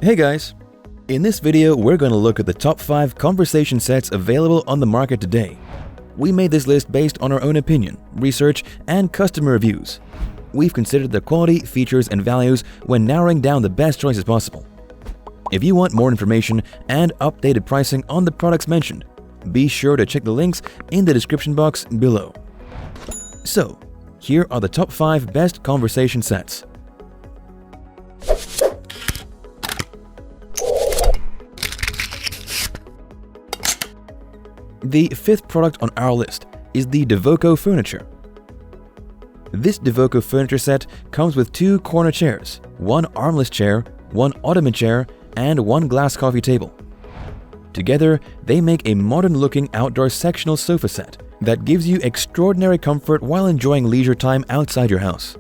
Hey guys! In this video, we're going to look at the top 5 conversation sets available on the market today. We made this list based on our own opinion, research, and customer reviews. We've considered the quality, features, and values when narrowing down the best choices possible. If you want more information and updated pricing on the products mentioned, be sure to check the links in the description box below. So, here are the top 5 best conversation sets. The 5th product on our list is the Devoko Furniture. This Devoko Furniture set comes with 2 corner chairs, 1 armless chair, 1 ottoman chair, and 1 glass coffee table. Together, they make a modern-looking outdoor sectional sofa set that gives you extraordinary comfort while enjoying leisure time outside your house.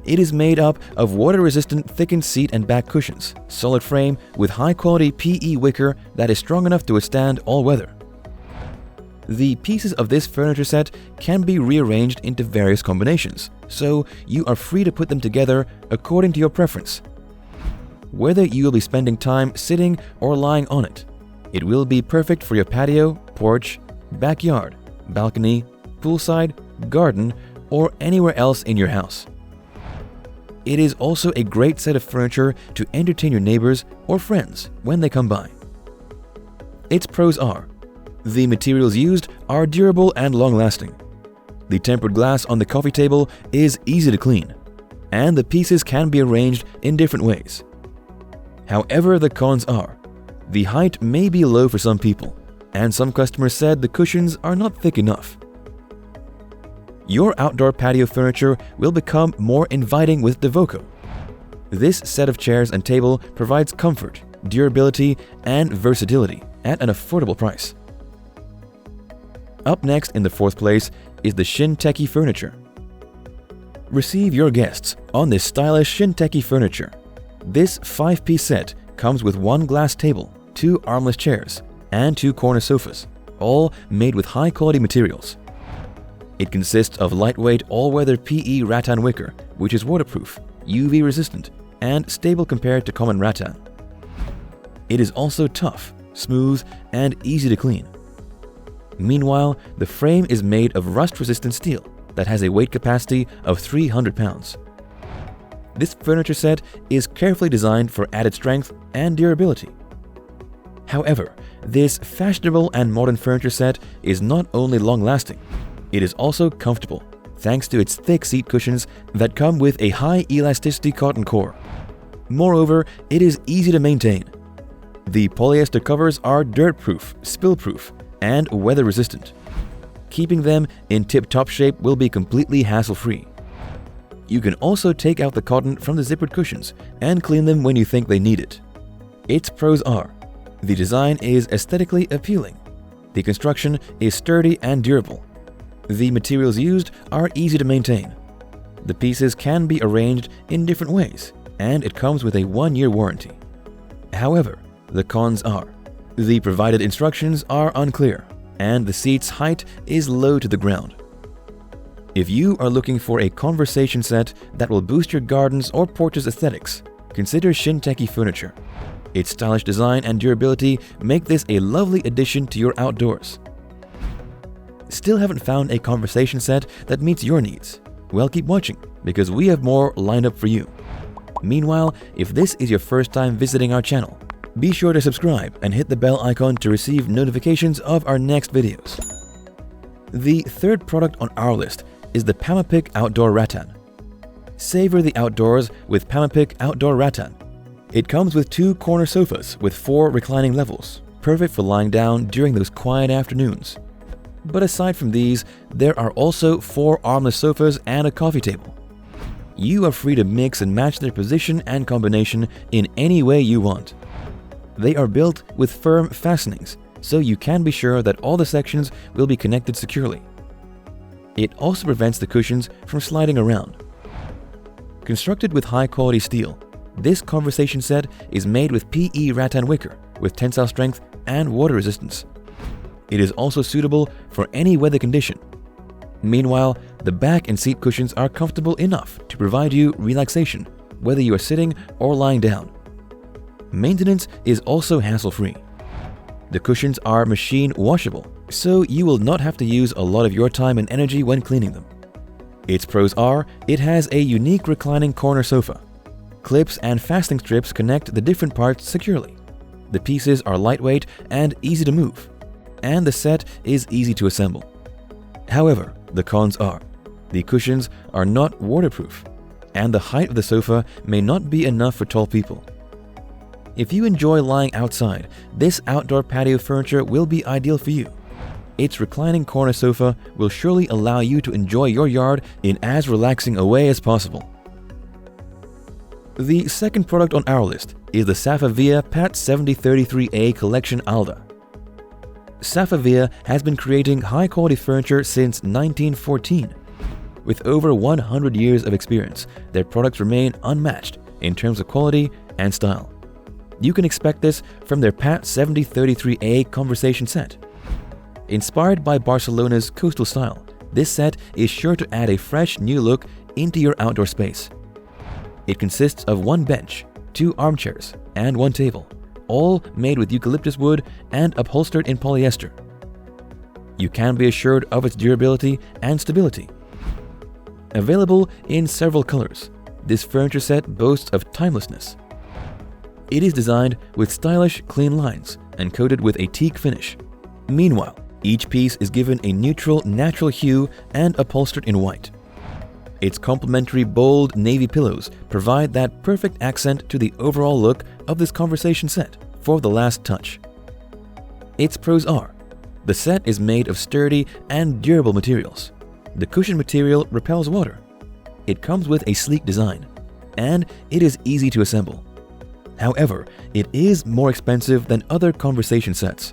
It is made up of water-resistant thickened seat and back cushions, solid frame with high-quality PE wicker that is strong enough to withstand all weather. The pieces of this furniture set can be rearranged into various combinations, so you are free to put them together according to your preference. Whether you will be spending time sitting or lying on it, it will be perfect for your patio, porch, backyard, balcony, poolside, garden, or anywhere else in your house. It is also a great set of furniture to entertain your neighbors or friends when they come by. Its pros are: the materials used are durable and long-lasting. The tempered glass on the coffee table is easy to clean, and the pieces can be arranged in different ways. However, the cons are: the height may be low for some people, and some customers said the cushions are not thick enough. Your outdoor patio furniture will become more inviting with Devoko. This set of chairs and table provides comfort, durability, and versatility at an affordable price. Up next in the 4th place is the Shintenchi Furniture. Receive your guests on this stylish Shintenchi Furniture. This 5-piece set comes with 1 glass table, 2 armless chairs, and 2 corner sofas, all made with high-quality materials. It consists of lightweight all-weather PE Rattan wicker, which is waterproof, UV resistant, and stable compared to common rattan. It is also tough, smooth, and easy to clean. Meanwhile, the frame is made of rust-resistant steel that has a weight capacity of 300 pounds. This furniture set is carefully designed for added strength and durability. However, this fashionable and modern furniture set is not only long-lasting, it is also comfortable, thanks to its thick seat cushions that come with a high-elasticity cotton core. Moreover, it is easy to maintain. The polyester covers are dirt-proof, spill-proof, and weather-resistant. Keeping them in tip-top shape will be completely hassle-free. You can also take out the cotton from the zippered cushions and clean them when you think they need it. Its pros are: the design is aesthetically appealing. The construction is sturdy and durable. The materials used are easy to maintain. The pieces can be arranged in different ways, and it comes with a 1-year warranty. However, the cons are: the provided instructions are unclear, and the seat's height is low to the ground. If you are looking for a conversation set that will boost your garden's or porch's aesthetics, consider Shintenchi Furniture. Its stylish design and durability make this a lovely addition to your outdoors. Still haven't found a conversation set that meets your needs? Well, keep watching, because we have more lined up for you. Meanwhile, if this is your first time visiting our channel, be sure to subscribe and hit the bell icon to receive notifications of our next videos. The 3rd product on our list is the PAMAPIC Outdoor Rattan. Savor the outdoors with PAMAPIC Outdoor Rattan. It comes with 2 corner sofas with 4 reclining levels, perfect for lying down during those quiet afternoons. But aside from these, there are also 4 armless sofas and a coffee table. You are free to mix and match their position and combination in any way you want. They are built with firm fastenings, so you can be sure that all the sections will be connected securely. It also prevents the cushions from sliding around. Constructed with high-quality steel, this conversation set is made with PE rattan wicker with tensile strength and water resistance. It is also suitable for any weather condition. Meanwhile, the back and seat cushions are comfortable enough to provide you relaxation, whether you are sitting or lying down. Maintenance is also hassle-free. The cushions are machine washable, so you will not have to use a lot of your time and energy when cleaning them. Its pros are, it has a unique reclining corner sofa. Clips and fastening strips connect the different parts securely. The pieces are lightweight and easy to move, and the set is easy to assemble. However, the cons are, the cushions are not waterproof, and the height of the sofa may not be enough for tall people. If you enjoy lying outside, this outdoor patio furniture will be ideal for you. Its reclining corner sofa will surely allow you to enjoy your yard in as relaxing a way as possible. The second product on our list is the Safavieh PAT 7033A Collection Alda. Safavieh has been creating high-quality furniture since 1914. With over 100 years of experience, their products remain unmatched in terms of quality and style. You can expect this from their PAT 7033A conversation set. Inspired by Barcelona's coastal style, this set is sure to add a fresh new look into your outdoor space. It consists of one bench, 2 armchairs, and 1 table, all made with eucalyptus wood and upholstered in polyester. You can be assured of its durability and stability. Available in several colors, this furniture set boasts of timelessness. It is designed with stylish, clean lines and coated with a teak finish. Meanwhile, each piece is given a neutral, natural hue and upholstered in white. Its complementary bold navy pillows provide that perfect accent to the overall look of this conversation set for the last touch. Its pros are, the set is made of sturdy and durable materials. The cushion material repels water. It comes with a sleek design, and it is easy to assemble. However, it is more expensive than other conversation sets.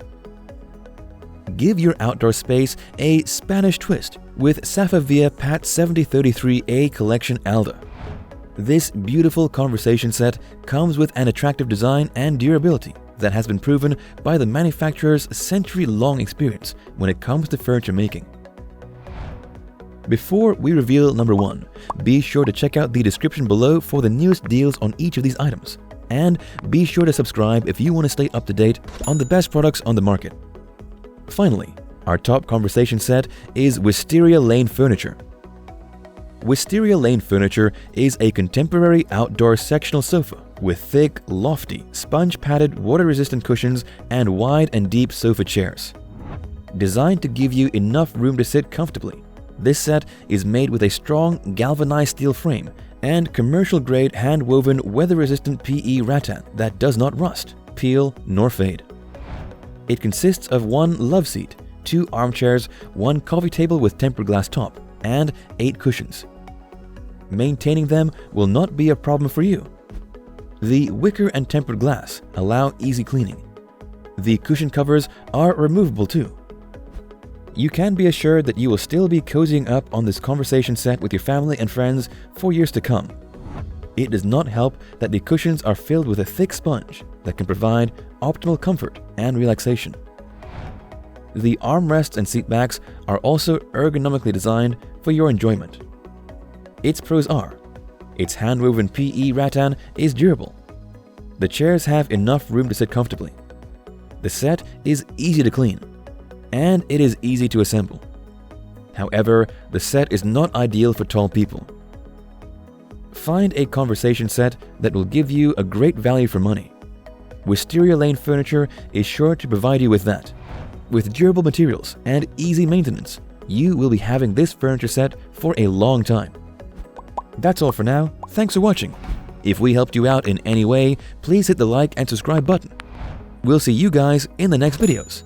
Give your outdoor space a Spanish twist with Safavieh PAT 7033A Collection Alda. This beautiful conversation set comes with an attractive design and durability that has been proven by the manufacturer's century-long experience when it comes to furniture making. Before we reveal number 1, be sure to check out the description below for the newest deals on each of these items. And be sure to subscribe if you want to stay up to date on the best products on the market. Finally, our top conversation set is Wisteria Lane Furniture. Wisteria Lane Furniture is a contemporary outdoor sectional sofa with thick, lofty, sponge-padded, water-resistant cushions and wide and deep sofa chairs. Designed to give you enough room to sit comfortably, this set is made with a strong galvanized steel frame and commercial-grade hand-woven weather-resistant PE rattan that does not rust, peel, nor fade. It consists of 1 love seat, 2 armchairs, 1 coffee table with tempered glass top, and 8 cushions. Maintaining them will not be a problem for you. The wicker and tempered glass allow easy cleaning. The cushion covers are removable too. You can be assured that you will still be cozying up on this conversation set with your family and friends for years to come. It does not help that the cushions are filled with a thick sponge that can provide optimal comfort and relaxation. The armrests and seat backs are also ergonomically designed for your enjoyment. Its pros are, its hand-woven PE rattan is durable. The chairs have enough room to sit comfortably. The set is easy to clean, and it is easy to assemble. However, the set is not ideal for tall people. Find a conversation set that will give you a great value for money. Wisteria Lane Furniture is sure to provide you with that. With durable materials and easy maintenance, you will be having this furniture set for a long time. That's all for now. Thanks for watching. If we helped you out in any way, please hit the like and subscribe button. We'll see you guys in the next videos.